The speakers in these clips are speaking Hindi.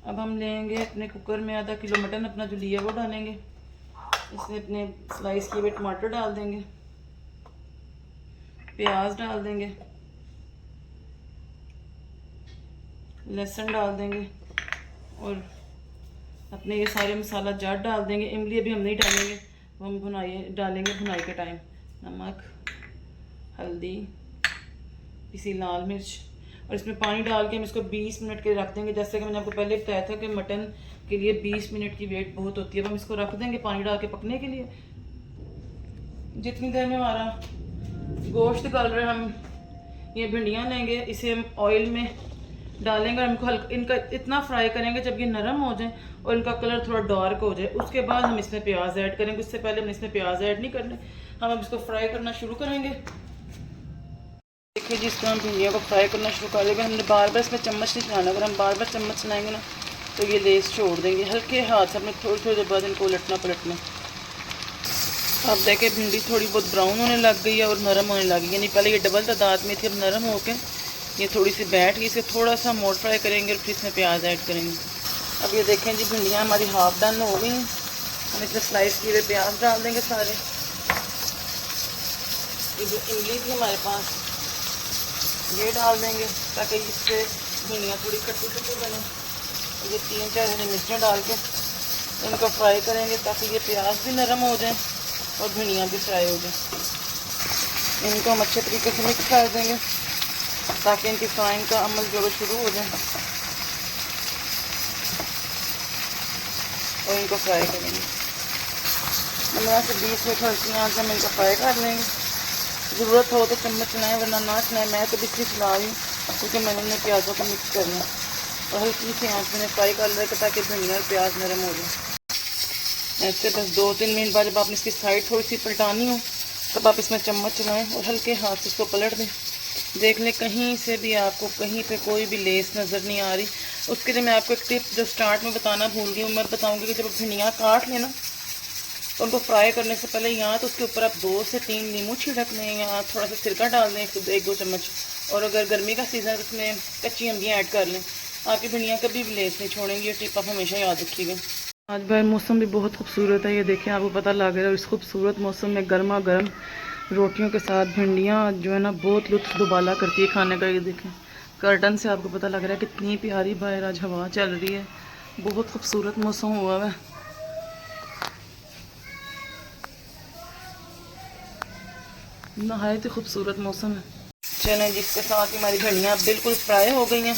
अब हम लेंगे अपने कुकर में आधा किलो मटन अपना जो लिया वो डालेंगे। इसमें अपने स्लाइस किए हुए टमाटर डाल देंगे, प्याज डाल देंगे, लहसुन डाल देंगे और अपने ये सारे मसाला जाट डाल देंगे। इमली अभी हम नहीं डालेंगे, वो हम डालेंगे भुनाई के टाइम। नमक, हल्दी, पिसी लाल मिर्च और इसमें पानी डाल के हम इसको 20 मिनट के लिए रख देंगे। जैसे कि मैंने आपको पहले बताया था कि मटन के लिए 20 मिनट की वेट बहुत होती है। अब हम इसको रख देंगे पानी डाल के पकने के लिए। जितनी देर में हमारा गोश्त गल रहा है, हम ये भिंडियाँ लेंगे, इसे हम ऑयल में डालेंगे और हमको हल्का इनका इतना फ्राई करेंगे जब ये नरम हो जाए और इनका कलर थोड़ा डार्क हो जाए। उसके बाद हम इसमें प्याज ऐड करेंगे। उससे पहले हम इसमें प्याज ऐड नहीं करने। हम अब इसको फ्राई करना शुरू करेंगे। देखिए जिस तरह हम भिंडियों को फ्राई करना शुरू कर देंगे, हमने बार बार इसमें चम्मच नहीं चलाना। अगर हम बार बार चम्मच चलाएंगे ना तो ये लेस छोड़ देंगे। हल्के हाथ से अपने थोड़ी थोड़ी देर बाद इनको उलटना पलटना। अब देखिए भिंडी थोड़ी बहुत ब्राउन होने लग गई है और नरम होने लगी, यानी पहले ये डबल तादाद में थी, अब नरम होकर ये थोड़ी सी बैठ गई। इसे थोड़ा सा मोड़ फ्राई करेंगे और फिर इसमें प्याज ऐड करेंगे। अब ये देखें जी भिंडियाँ हमारी हाफ डन हो गई हैं। हम इसमें स्लाइस किए हुए प्याज डाल देंगे सारे। ये जो इमली थी हमारे पास ये डाल देंगे ताकि इससे भिंडियाँ थोड़ी खट्टी खट्टी बने। ये 3-4 हरी मिर्चें डाल के इनको फ्राई करेंगे ताकि ये प्याज भी नरम हो जाए और भिंडियाँ भी फ्राई हो जाए। इनको हम अच्छे तरीके से मिक्स कर देंगे ताकि इनकी फ्राइंग का अमल जो शुरू हो जाए और इनको फ्राई करेंगे। 15 से 20 मिनट हल्की आंच में इनको फ्राई कर लेंगे। ज़रूरत हो तो चम्मच चलाएँ वरना ना चलाएँ। मैं तो बिल्कुल चला रही हूँ क्योंकि मैंने उन्हें प्याज़ों को मिक्स करना है और हल्की सी आंच में फ्राई कर लें ताकि भिंडियाँ और प्याज नरम हो जाए। ऐसे बस 2-3 मिनट बाद जब आपने इसकी साइड थोड़ी सी पलटानी हो तब आप इसमें चम्मच चलाएँ और हल्के हाथ से इसको पलट दें। देख लें कहीं से भी आपको कहीं पे कोई भी लेस नज़र नहीं आ रही। उसके लिए मैं आपको एक टिप जो स्टार्ट में बताना भूल गई हूँ, मैं बताऊँगी कि जब भिंडियाँ काट लेना तो उनको फ्राई करने से पहले यहाँ तो उसके ऊपर आप 2 से 3 नींबू छिड़क लें, यहाँ थोड़ा सा सिरका डाल दें 1-2 चम्मच। और अगर गर्मी का सीज़न है तो उसमें कच्ची अम्बियाँ ऐड कर लें। आपकी भिंडियाँ कभी भी लेस नहीं छोड़ेंगी। ये टिप आप हमेशा याद रखिएगा। आज भाई मौसम भी बहुत खूबसूरत है। ये देखें आपको पता लग रहा है इस खूबसूरत मौसम में गर्मा गर्म रोटियों के साथ भिंडियाँ जो है ना बहुत लुत्फ़ दुबाला करती है खाने का। ये देखें कर्टन से आपको पता लग रहा है कितनी प्यारी बाहर आज हवा चल रही है। बहुत खूबसूरत मौसम हुआ है। नहायत ही खूबसूरत मौसम है। चलें जिसके साथ ही हमारी भिंडियाँ बिल्कुल फ्राई हो गई हैं।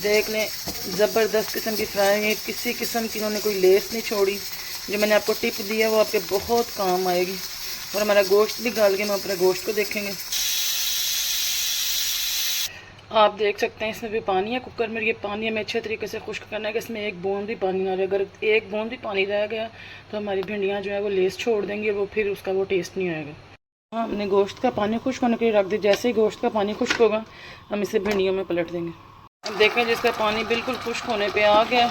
देख लें ज़बरदस्त किस्म की फ्राई है। किसी किस्म की उन्होंने कोई लेस नहीं छोड़ी। जो मैंने आपको टिप दी है वो आपके बहुत काम आएगी। और हमारा गोश्त भी गाल के हम अपने गोश्त को देखेंगे। आप देख सकते हैं इसमें भी पानी है कुकर में। ये पानी हमें अच्छे तरीके से खुश्क करना है कि इसमें एक बूंद भी पानी ना रहे। अगर एक बूंद भी पानी रह गया तो हमारी भिंडियाँ जो है वो लेस छोड़ देंगी और वो फिर उसका वो टेस्ट नहीं आएगा। हमने गोश्त का पानी खुश्क होने के लिए रख दिया। जैसे ही गोश्त का पानी खुश्क होगा हम इसे भिंडियों में पलट देंगे। अब देखें जिसका पानी बिल्कुल खुश्क होने पे आ गया।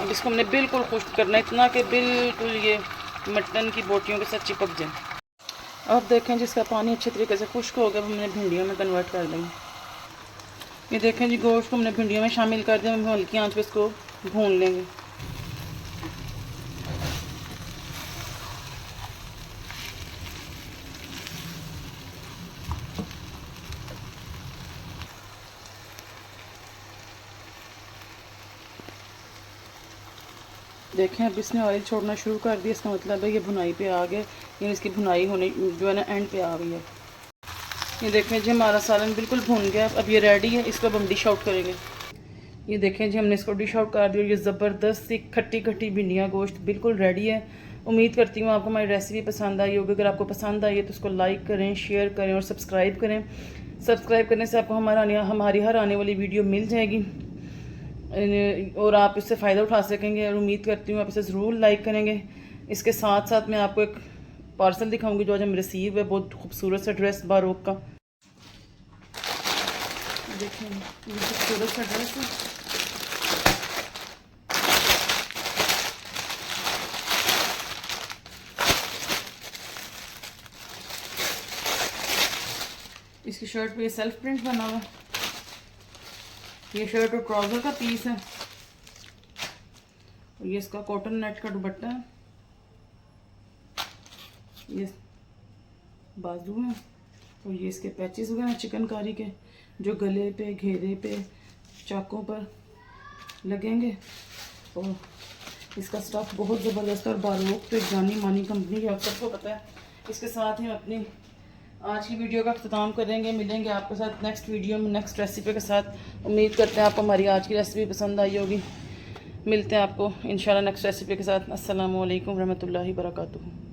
अब इसको हमने बिल्कुल खुश्क करना है, इतना कि बिल्कुल ये मटन की बोटियों के साथ चिपक जाए। अब देखें जिसका पानी अच्छे तरीके से खुश्क हो गया हमने भिंडियों में कन्वर्ट कर देंगे। ये देखें जी गोश्त को हमने भिंडियों में शामिल कर दिया। हम हल्की आंच पे इसको भून लेंगे। देखें अब इसने ऑयल छोड़ना शुरू कर दिया। इसका मतलब है ये भुनाई पे आ गया, यानी इसकी भुनाई होने जो है ना एंड पे आ गई है। ये देखें जी हमारा सालन बिल्कुल भून गया। अब ये रेडी है। इसको अब हम डिश आउट करेंगे। ये देखें जी हमने इसको डिश आउट कर दिया। ये ज़बरदस्त सी खट्टी खट्टी भिंडियाँ गोश्त बिल्कुल रेडी है। उम्मीद करती हूँ आपको हमारी रेसिपी पसंद आई होगी। अगर आपको पसंद आई है तो उसको लाइक करें, शेयर करें और सब्सक्राइब करें। सब्सक्राइब करने से आपको हमारी हर आने वाली वीडियो मिल जाएगी और आप इससे फ़ायदा उठा सकेंगे। और उम्मीद करती हूँ आप इसे ज़रूर लाइक करेंगे। इसके साथ साथ मैं आपको एक पार्सल दिखाऊंगी जो आज हम रिसीव है, बहुत खूबसूरत सा ड्रेस बारोक का। देखें ये खूबसूरत सा ड्रेस है। इसकी शर्ट पे ये सेल्फ प्रिंट बना हुआ। ये शर्ट और ट्राउज़र का पीस है। और ये इसका कॉटन नेट का दुपट्टा है, ये बाजू में, और ये इसके पैचेस वगैरह चिकनकारी के जो गले पे, घेरे पे, चाकों पर लगेंगे। और इसका स्टफ बहुत ज़बरदस्त और बारोक, तो एक जानी मानी कंपनी है, आप सबको पता है। इसके साथ ही हम अपनी आज की वीडियो का अख्ताम करेंगे। मिलेंगे आपके साथ नेक्स्ट वीडियो में नेक्स्ट रेसिपी के साथ। उम्मीद करते हैं आपको हमारी आज की रेसिपी पसंद आई होगी। मिलते हैं आपको इंशाल्लाह नेक्स्ट रेसिपी के साथ। अस्सलामु अलैकुम रहमतुल्लाहि व बरकातुहू।